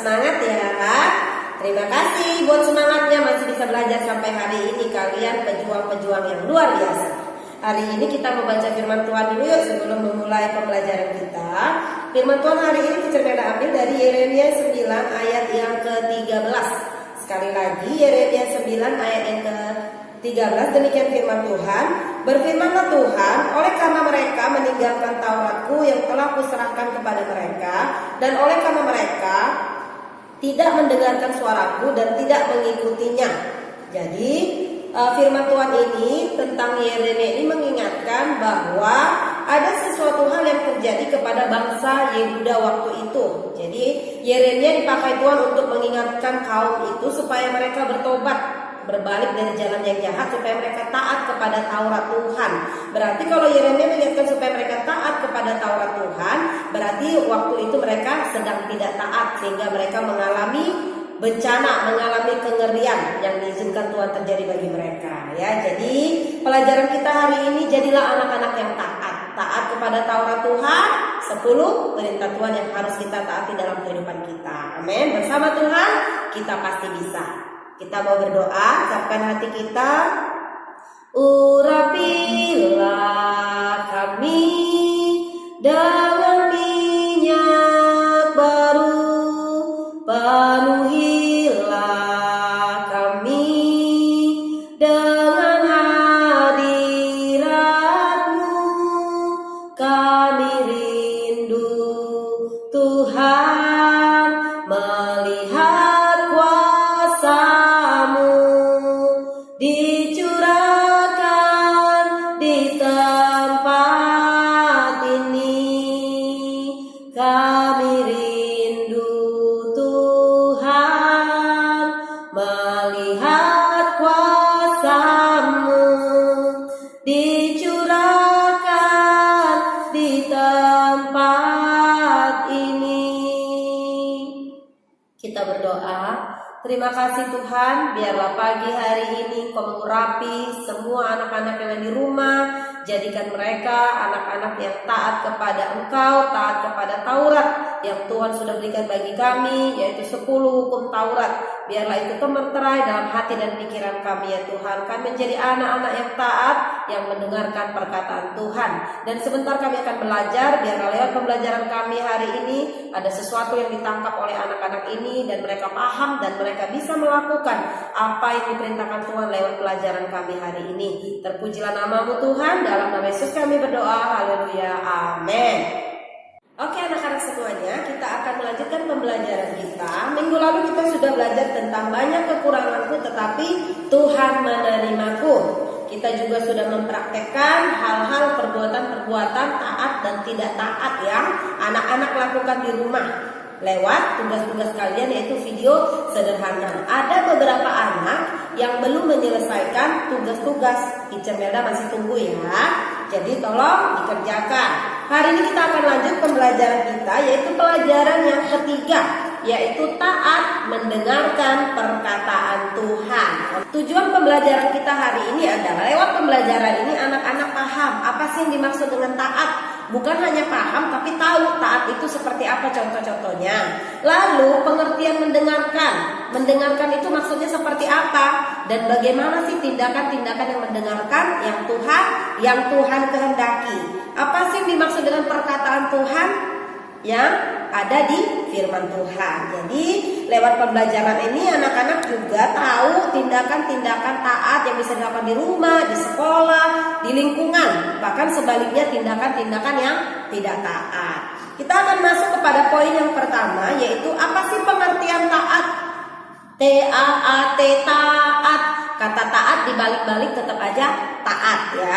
semangat ya. Terima kasih buat semangatnya, masih bisa belajar sampai hari ini. Kalian pejuang-pejuang yang luar biasa. Hari ini kita mau baca firman Tuhan dulu yuk sebelum memulai pembelajaran kita. Firman Tuhan hari ini kita ambil dari Yeremia 9 ayat yang ke-13. Sekali lagi Yeremia 9 ayat yang ke-13, demikian firman Tuhan. Berfirmanlah Tuhan, oleh karena mereka meninggalkan Tauratku yang telah kuserahkan kepada mereka, dan oleh karena mereka tidak mendengarkan suaraku dan tidak mengikutinya. Jadi firman Tuhan ini tentang Yeremia ini mengingatkan bahwa ada sesuatu hal yang terjadi kepada bangsa Yehuda waktu itu. Jadi Yeremia dipakai Tuhan untuk mengingatkan kaum itu supaya mereka bertobat, berbalik dari jalan yang jahat, supaya mereka taat kepada Taurat Tuhan. Berarti kalau Yeremia mengingatkan supaya mereka taat kepada Taurat Tuhan, berarti waktu itu mereka sedang tidak taat, sehingga mereka mengalami bencana, mengalami kengerian yang diizinkan Tuhan terjadi bagi mereka. Ya, jadi pelajaran kita hari ini, jadilah anak-anak yang taat kepada Taurat Tuhan. 10 perintah Tuhan yang harus kita taati dalam kehidupan kita. Amin. Bersama Tuhan kita pasti bisa. Kita mau berdoa, siapkan hati kita. Urapilah kami dengan minyak baru, penuhilah kami dengan hadirat-Mu. Kami rindu Tuhan melihat kuasa-Mu dicurahkan di tempat ini. Kami rindu Tuhan melihat kuasa-Mu dicurahkan di tempat ini. Kita berdoa. Terima kasih Tuhan, biarlah pagi hari ini Kau mengurapi semua anak-anak yang ada di rumah. Jadikan mereka anak-anak yang taat kepada Engkau, taat kepada Taurat yang Tuhan sudah berikan bagi kami, yaitu 10 hukum Taurat. Biarlah itu termeterai dalam hati dan pikiran kami ya Tuhan. Kami menjadi anak-anak yang taat, yang mendengarkan perkataan Tuhan. Dan sebentar kami akan belajar, biarlah lewat pembelajaran kami hari ini ada sesuatu yang ditangkap oleh anak-anak ini, dan mereka paham dan mereka bisa melakukan apa yang diperintahkan Tuhan lewat pelajaran kami hari ini. Terpujilah nama-Mu Tuhan, dalam nama Yesus kami berdoa, haleluya, amin. Oke anak-anak semuanya, kita akan melanjutkan pembelajaran kita. Minggu lalu kita sudah belajar tentang banyak kekuranganku tetapi Tuhan menerimaku. Kita juga sudah mempraktekkan hal-hal perbuatan-perbuatan taat dan tidak taat yang anak-anak lakukan di rumah lewat tugas-tugas kalian, yaitu video sederhana. Ada beberapa anak yang belum menyelesaikan tugas-tugas. Teacher Melda masih tunggu ya. Jadi tolong dikerjakan. Hari ini kita akan lanjut pembelajaran kita, yaitu pelajaran yang ketiga, yaitu taat mendengarkan perkataan Tuhan. Tujuan pembelajaran kita hari ini adalah lewat pembelajaran ini anak-anak paham apa sih yang dimaksud dengan taat. Bukan hanya paham tapi tahu taat itu seperti apa contoh-contohnya. Lalu pengertian mendengarkan. Mendengarkan itu maksudnya seperti apa, dan bagaimana sih tindakan-tindakan yang mendengarkan yang Tuhan kehendaki. Apa sih yang dimaksud dengan perkataan Tuhan yang ada di firman Tuhan. Jadi lewat pembelajaran ini anak-anak juga tahu tindakan-tindakan taat yang bisa dilakukan di rumah, di sekolah, di lingkungan, bahkan sebaliknya tindakan-tindakan yang tidak taat. Kita akan masuk kepada poin yang pertama, yaitu apa sih pengertian taat? T-A-A-T, taat. Kata taat dibalik-balik tetap aja taat ya.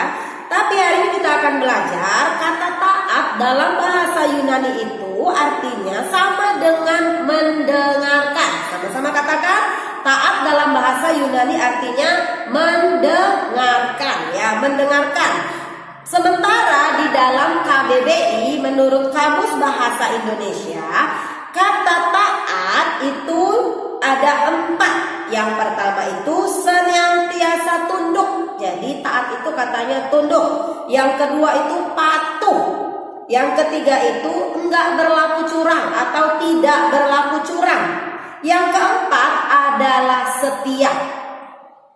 Tapi hari ini kita akan belajar kata taat dalam bahasa Yunani itu artinya sama dengan mendengarkan. Sama-sama katakan, taat dalam bahasa Yunani artinya mendengarkan ya, mendengarkan. Sementara di dalam KBBI menurut Kamus Bahasa Indonesia, kata taat itu ada 4. Yang pertama itu senantiasa tunduk. Jadi taat itu katanya tunduk. Yang kedua itu patuh. Yang ketiga itu enggak berlaku curang atau tidak berlaku curang. Yang keempat adalah setia.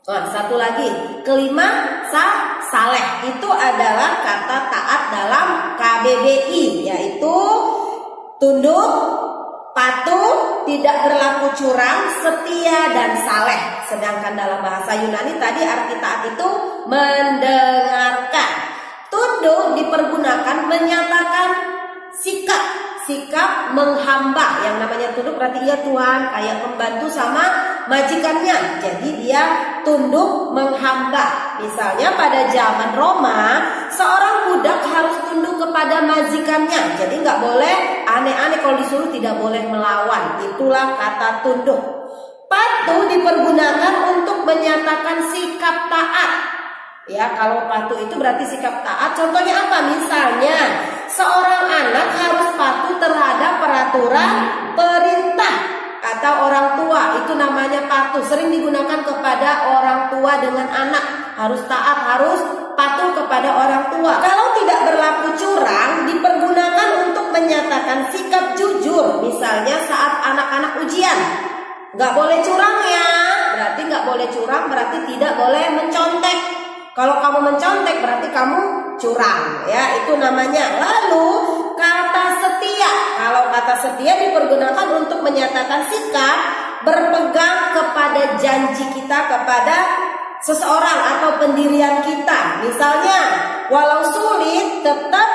Nah, satu lagi, kelima saleh. Itu adalah kata taat dalam KBBI, yaitu tunduk, patuh, tidak berlaku curang, setia, dan saleh. Sedangkan dalam bahasa Yunani tadi arti taat itu mendengarkan. Tunduk dipergunakan menyatakan sikap menghamba. Yang namanya tunduk berarti ia Tuhan, kayak pembantu sama majikannya. Jadi dia tunduk menghamba. Misalnya pada zaman Roma, seorang budak harus tunduk kepada majikannya. Jadi nggak boleh aneh-aneh, kalau disuruh tidak boleh melawan. Itulah kata tunduk. Patuh dipergunakan untuk menyatakan sikap taat. Ya, kalau patuh itu berarti sikap taat. Contohnya apa? Misalnya seorang anak harus patuh terhadap peraturan perintah atau orang tua. Itu namanya patuh. Sering digunakan kepada orang tua dengan anak. Harus taat, harus patuh kepada orang tua. Kalau tidak berlaku curang, dipergunakan untuk menyatakan sikap jujur. Misalnya saat anak-anak ujian, nggak boleh curang ya. Berarti nggak boleh curang, berarti tidak boleh mencontek. Kalau kamu mencontek berarti kamu curang, ya, itu namanya. Lalu kata setia. Kalau kata setia dipergunakan untuk menyatakan sikap berpegang kepada janji kita kepada seseorang atau pendirian kita. Misalnya, walau sulit tetap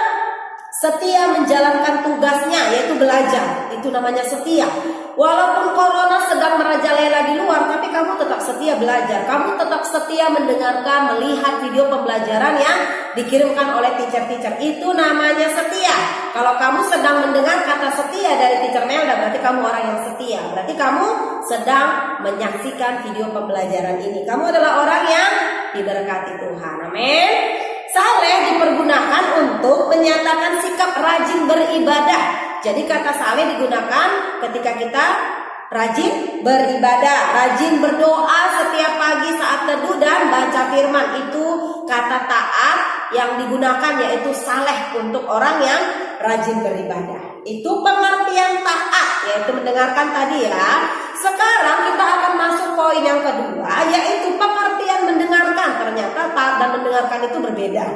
setia menjalankan tugasnya, yaitu belajar. Itu namanya setia. Walaupun corona sedang merajalela di luar, tapi kamu tetap setia belajar. Kamu tetap setia mendengarkan, melihat video pembelajaran yang dikirimkan oleh teacher-teacher. Itu namanya setia. Kalau kamu sedang mendengar kata setia dari teacher Melda, berarti kamu orang yang setia. Berarti kamu sedang menyaksikan video pembelajaran ini. Kamu adalah orang yang diberkati Tuhan. Amin. Saleh dipergunakan untuk menyatakan sikap rajin beribadah. Jadi kata saleh digunakan ketika kita rajin beribadah, rajin berdoa setiap pagi saat teduh dan baca firman. Itu kata taat yang digunakan, yaitu saleh untuk orang yang rajin beribadah. Itu pengertian taat, yaitu mendengarkan tadi ya. Sekarang kita akan masuk poin yang kedua, yaitu pengertian mendengarkan. Ternyata taat dan mendengarkan itu berbeda.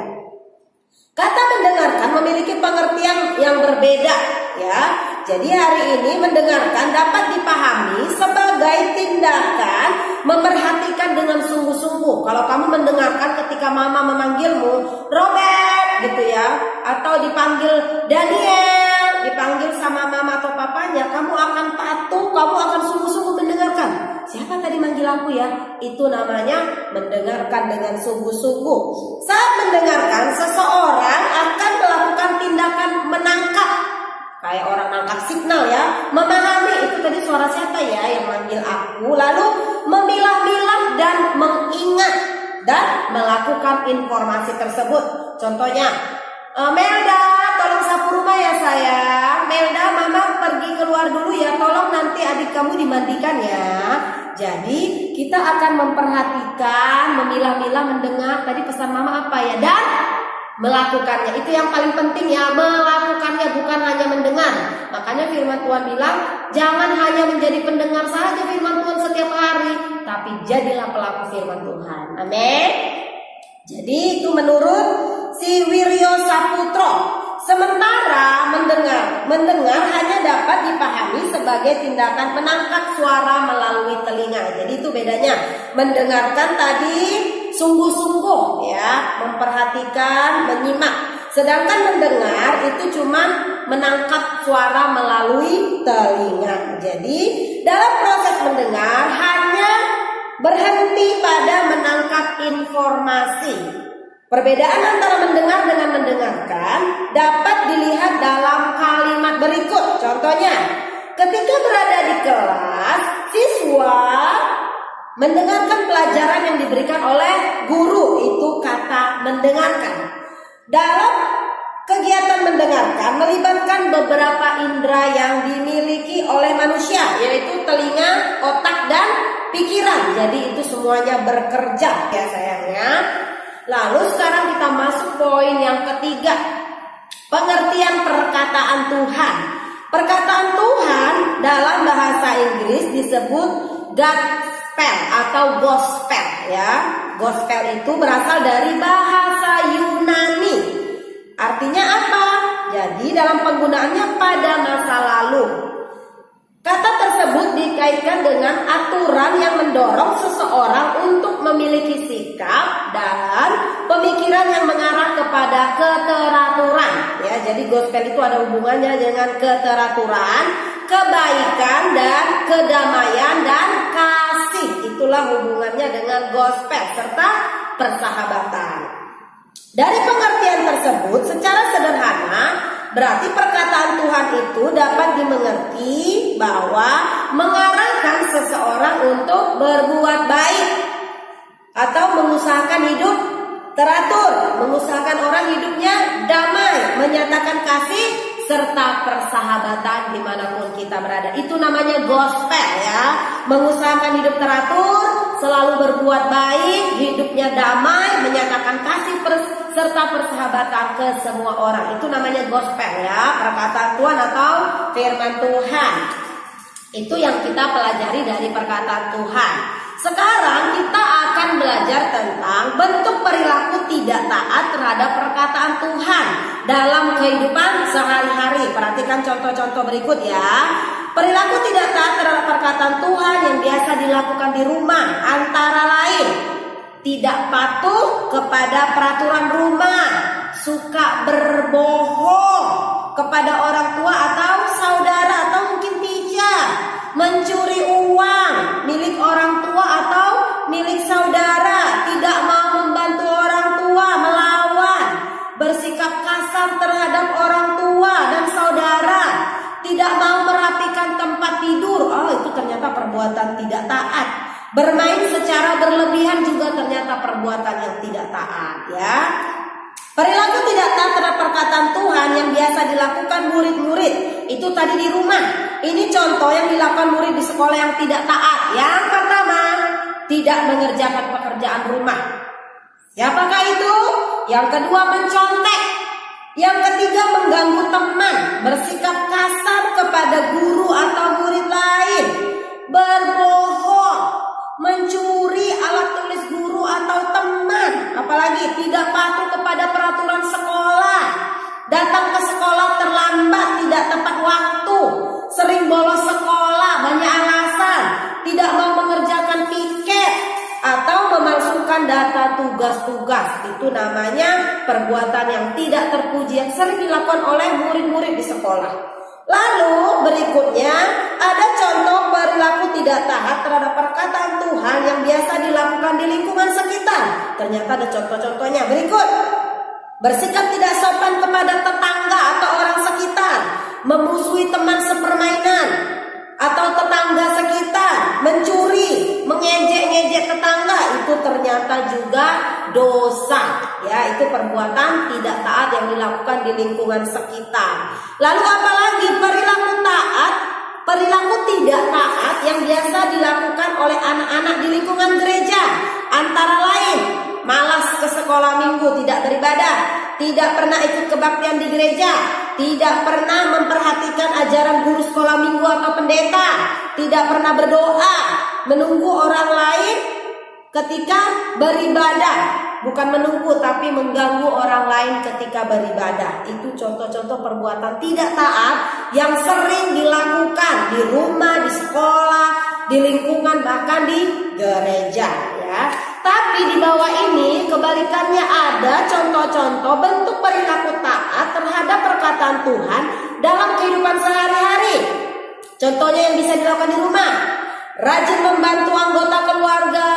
Kata mendengarkan memiliki pengertian yang berbeda, ya. Jadi hari ini mendengarkan dapat dipahami sebagai tindakan memperhatikan dengan sungguh-sungguh. Kalau kamu mendengarkan ketika mama memanggilmu, Robert gitu ya, atau dipanggil Daniel, dipanggil sama mama atau papanya, kamu akan patuh, kamu akan sungguh-sungguh mendengarkan. Siapa tadi manggil aku ya? Itu namanya mendengarkan dengan sungguh-sungguh. Saat mendengarkan, seseorang akan melakukan tindakan menangkap. Kayak orang nangkap signal ya. Memahami itu tadi suara siapa ya yang manggil aku. Lalu memilah-milah dan mengingat dan melakukan informasi tersebut. Contohnya, Melda, tolong sapu rumah ya sayang. Melda, mama pergi keluar dulu ya. Tolong nanti adik kamu dimandikan ya. Jadi kita akan memperhatikan, memilah-milah, mendengar tadi pesan mama apa ya, dan melakukannya. Itu yang paling penting ya, melakukannya, bukan hanya mendengar. Makanya firman Tuhan bilang, jangan hanya menjadi pendengar saja firman Tuhan setiap hari, tapi jadilah pelaku firman Tuhan. Amin. Jadi itu menurut si Wiryo Saputro. Sementara mendengar hanya dapat dipahami sebagai tindakan menangkap suara melalui telinga. Jadi itu bedanya. Mendengarkan tadi sungguh-sungguh ya, memperhatikan, menyimak. Sedangkan mendengar itu cuma menangkap suara melalui telinga. Jadi dalam proses mendengar hanya berhenti pada menangkap informasi. Perbedaan antara mendengar dengan mendengarkan dapat dilihat dalam kalimat berikut. Contohnya, ketika berada di kelas, siswa mendengarkan pelajaran yang diberikan oleh guru. Itu kata mendengarkan. Dalam kegiatan mendengarkan melibatkan beberapa indera yang dimiliki oleh manusia, yaitu telinga, otak, dan pikiran. Jadi itu semuanya bekerja ya sayangnya. Lalu sekarang kita masuk poin yang ketiga. Pengertian perkataan Tuhan. Perkataan Tuhan dalam bahasa Inggris disebut gospel atau gospel ya. Gospel itu berasal dari bahasa Yunani. Artinya apa? Jadi dalam penggunaannya pada masa lalu. Kata tersebut dikaitkan dengan aturan yang mendorong seseorang untuk memiliki sikap dan pemikiran yang mengarah kepada keteraturan. Ya, jadi gospel itu ada hubungannya dengan keteraturan, kebaikan dan kedamaian dan kasih. Itulah hubungannya dengan gospel serta persahabatan. Dari pengertian tersebut secara sederhana berarti perkataan Tuhan itu dapat dimengerti bahwa mengarahkan seseorang untuk berbuat baik atau mengusahakan hidup teratur, mengusahakan orang hidupnya damai, menyatakan kasih serta persahabatan dimanapun kita berada. Itu namanya gospel ya. Mengusahakan hidup teratur, selalu berbuat baik, hidupnya damai, menyatakan kasih serta persahabatan ke semua orang. Itu namanya gospel ya, perkataan Tuhan atau firman Tuhan. Itu yang kita pelajari dari perkataan Tuhan. Sekarang kita akan belajar tentang bentuk perilaku tidak taat terhadap perkataan Tuhan dalam kehidupan sehari-hari. Perhatikan contoh-contoh berikut ya. Perilaku tidak taat terhadap perkataan Tuhan yang biasa dilakukan di rumah antara lain: tidak patuh kepada peraturan rumah, suka berbohong kepada orang tua atau saudara atau mungkin teacher, mencuri uang milik orang tua atau milik saudara, tidak mau membantu orang tua, melawan, bersikap kasar terhadap orang tua dan saudara, tidak mau merapikan tempat tidur. Oh, itu ternyata perbuatan tidak taat. Bermain secara berlebihan juga ternyata perbuatan yang tidak taat ya. Perilaku tidak taat terhadap perkataan Tuhan yang biasa dilakukan murid-murid itu tadi di rumah. Ini contoh yang dilakukan murid di sekolah yang tidak taat. Yang pertama, tidak mengerjakan pekerjaan rumah. Siapakah itu? Yang kedua, mencontek. Yang ketiga, mengganggu teman, bersikap kasar kepada guru atau murid lain, berbohong, mencuri alat tulis guru atau teman, apalagi tidak patuh kepada peraturan sekolah, datang ke sekolah terlambat, tidak tepat waktu, sering bolos sekolah, banyak alasan, tidak mau mengerjakan piket atau memalsukan data tugas-tugas. Itu namanya perbuatan yang tidak terpuji yang sering dilakukan oleh murid-murid di sekolah. Lalu berikutnya ada contoh perilaku tidak taat terhadap perkataan Tuhan yang biasa dilakukan di lingkungan sekitar. Ternyata ada contoh-contohnya berikut: bersikap tidak sopan kepada tetangga atau orang sekitar, memusuhi teman sepermainan atau tetangga sekitar, mencuri, mengejek-ngejek tetangga, itu ternyata juga dosa ya. Itu perbuatan tidak taat yang dilakukan di lingkungan sekitar. Lalu apalagi perilaku taat, perilaku tidak taat yang biasa dilakukan oleh anak-anak di lingkungan gereja, antara lain malas ke sekolah minggu, tidak beribadah, tidak pernah ikut kebaktian di gereja, tidak pernah memperhatikan ajaran guru sekolah minggu atau pendeta, tidak pernah berdoa, menunggu orang lain ketika beribadah. Bukan menunggu tapi mengganggu orang lain ketika beribadah. Itu contoh-contoh perbuatan tidak taat yang sering dilakukan di rumah, di sekolah, di lingkungan, bahkan di gereja ya. Tapi di bawah ini kebalikannya ada contoh-contoh bentuk perilaku taat terhadap perkataan Tuhan dalam kehidupan sehari-hari. Contohnya yang bisa dilakukan di rumah: rajin membantu anggota keluarga,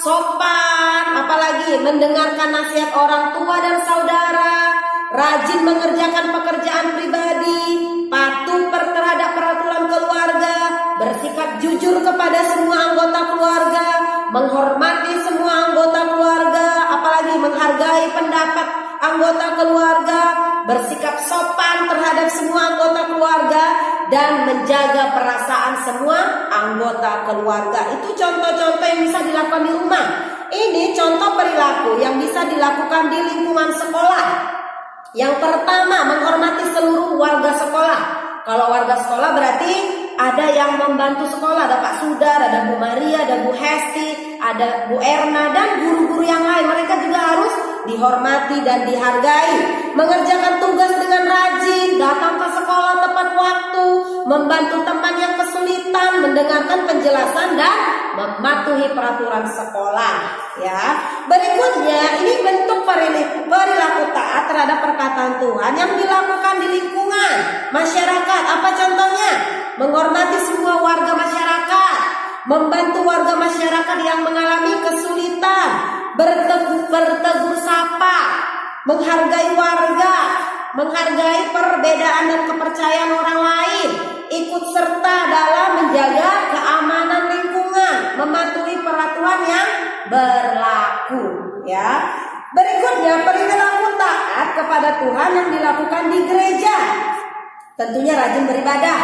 sopan, apalagi mendengarkan nasihat orang tua dan saudara, rajin mengerjakan pekerjaan pribadi, patuh terhadap peraturan keluarga, bersikap jujur kepada semua anggota keluarga, menghormati semua anggota keluarga, apalagi menghargai pendapat anggota keluarga, bersikap sopan terhadap semua anggota keluarga, dan menjaga perasaan semua anggota keluarga. Itu contoh-contoh yang bisa dilakukan di rumah. Ini contoh perilaku yang bisa dilakukan di lingkungan sekolah. Yang pertama, menghormati seluruh warga sekolah. Kalau warga sekolah berarti ada yang membantu sekolah, ada Pak Sudar, ada Bu Maria, ada Bu Hesti, ada Bu Erna, dan guru-guru yang lain. Mereka juga harus dihormati dan dihargai. Mengerjakan tugas dengan rajin, datang ke sekolah tepat waktu, membantu teman yang kesulitan, mendengarkan penjelasan dan mematuhi peraturan sekolah. Ya, berikutnya ini bentuk perilaku taat terhadap perkataan Tuhan yang dilakukan di lingkungan masyarakat. Apa contohnya? Menghormati semua warga masyarakat, membantu warga masyarakat yang mengalami kesulitan, bertegur sapa, menghargai warga, menghargai perbedaan dan kepercayaan orang lain, ikut serta dalam menjaga keamanan lingkungan, mematuhi peraturan yang berlaku. Ya. Berikutnya, perilaku taat kepada Tuhan yang dilakukan di gereja. Tentunya rajin beribadah,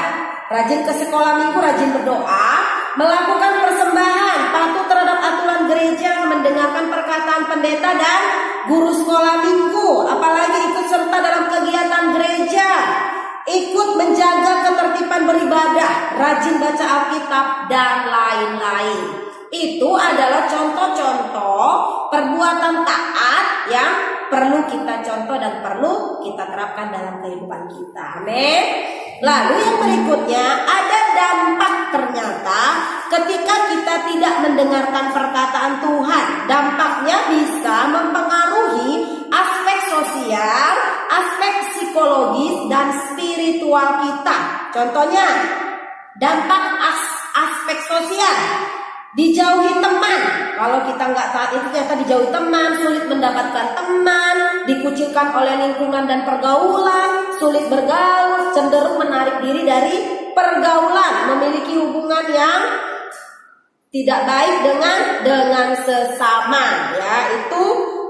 rajin ke sekolah minggu, rajin berdoa, melakukan persembahan, patuh terhadap aturan gereja, mendengarkan perkataan pendeta dan guru sekolah minggu, apalagi ikut serta dalam kegiatan gereja, ikut menjaga ketertiban beribadah, rajin baca Alkitab, dan lain-lain. Itu adalah contoh-contoh perbuatan taat yang perlu kita contoh dan perlu kita terapkan dalam kehidupan kita. Amin. Lalu yang berikutnya, ada dampak ternyata ketika kita tidak mendengarkan perkataan Tuhan. Dampaknya bisa mempengaruhi aspek sosial, aspek psikologis, dan spiritual kita. Contohnya, dampak aspek sosial. Dijauhi teman. Kalau kita nggak taat itu ternyata dijauhi teman, sulit mendapatkan teman, dikucilkan oleh lingkungan dan pergaulan, sulit bergaul, cenderung menarik diri dari pergaulan, memiliki hubungan yang tidak baik dengan sesama. Ya, itu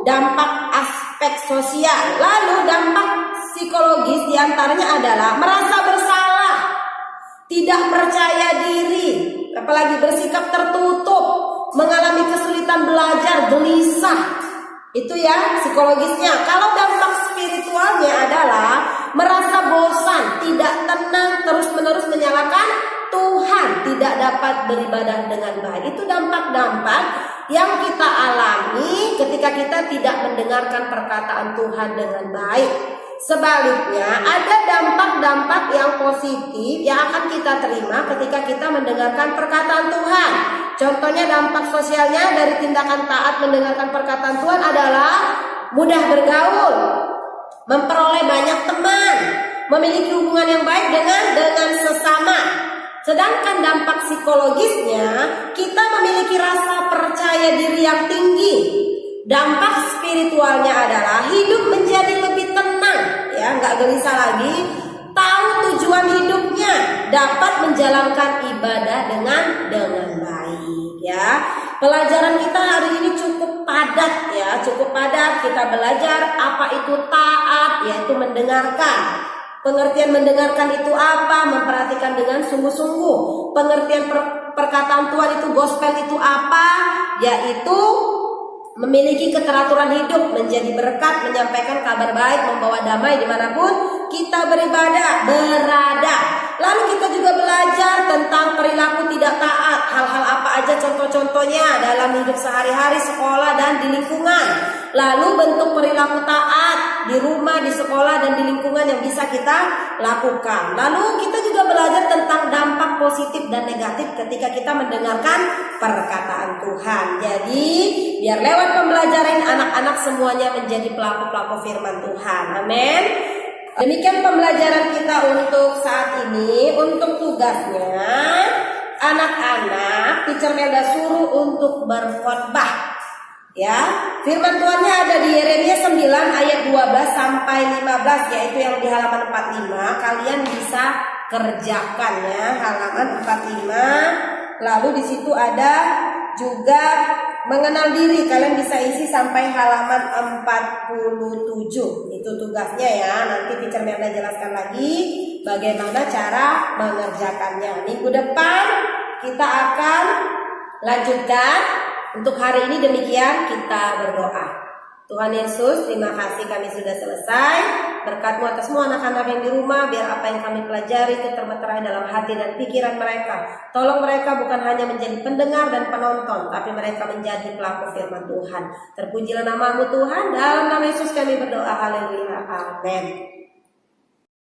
dampak aspek sosial. Lalu dampak psikologis diantaranya adalah merasa bersalah, tidak percaya diri, apalagi bersikap tertutup, mengalami kesulitan belajar, gelisah. Itu ya psikologisnya. Kalau dampak spiritualnya adalah merasa bosan, tidak tenang, terus-menerus menyalahkan Tuhan, tidak dapat beribadah dengan baik. Itu dampak-dampak yang kita alami ketika kita tidak mendengarkan perkataan Tuhan dengan baik. Sebaliknya, ada dampak-dampak yang positif yang akan kita terima ketika kita mendengarkan perkataan Tuhan. Contohnya dampak sosialnya dari tindakan taat mendengarkan perkataan Tuhan adalah mudah bergaul, memperoleh banyak teman, memiliki hubungan yang baik dengan sesama. Sedangkan dampak psikologisnya, kita memiliki rasa percaya diri yang tinggi. Dampak spiritualnya adalah hidup menjadi lebih tenang, ya, nggak gelisah lagi, tahu tujuan hidupnya, dapat menjalankan ibadah dengan baik. Ya, pelajaran kita hari ini cukup padat, ya, cukup padat. Kita belajar apa itu taat, yaitu mendengarkan. Pengertian mendengarkan itu apa? Memperhatikan dengan sungguh-sungguh. Pengertian perkataan Tuhan itu, gospel itu apa? Yaitu memiliki keteraturan hidup, menjadi berkat, menyampaikan kabar baik, membawa damai dimanapun kita beribadah, berada. Lalu kita juga belajar tentang perilaku tidak taat. Hal-hal apa aja contoh-contohnya dalam hidup sehari-hari, sekolah, dan di lingkungan. Lalu bentuk perilaku taat di rumah, di sekolah, dan di lingkungan yang bisa kita lakukan. Lalu kita juga belajar tentang dampak positif dan negatif ketika kita mendengarkan perkataan Tuhan. Jadi biar lewat pembelajaran anak-anak semuanya menjadi pelaku-pelaku firman Tuhan. Amin. Demikian pembelajaran kita untuk saat ini. Untuk tugasnya, anak-anak Teacher Melda suruh untuk berkhotbah. Ya, firman Tuhannya ada di Yeremia 9 ayat 12 sampai 15, yaitu yang di halaman 45. Kalian bisa kerjakan ya, halaman 45. Lalu di situ ada juga mengenal diri, kalian bisa isi sampai halaman 47. Itu tugasnya ya. Nanti Teacher Melda jelaskan lagi bagaimana cara mengerjakannya. Minggu depan kita akan lanjutkan. Untuk hari ini demikian, kita berdoa. Tuhan Yesus, terima kasih kami sudah selesai. Berkat-Mu atas semua anak-anak yang di rumah, biar apa yang kami pelajari itu termeterai dalam hati dan pikiran mereka. Tolong mereka bukan hanya menjadi pendengar dan penonton, tapi mereka menjadi pelaku firman Tuhan. Terpujilah nama-Mu Tuhan, dalam nama Yesus kami berdoa, haleluya, amin.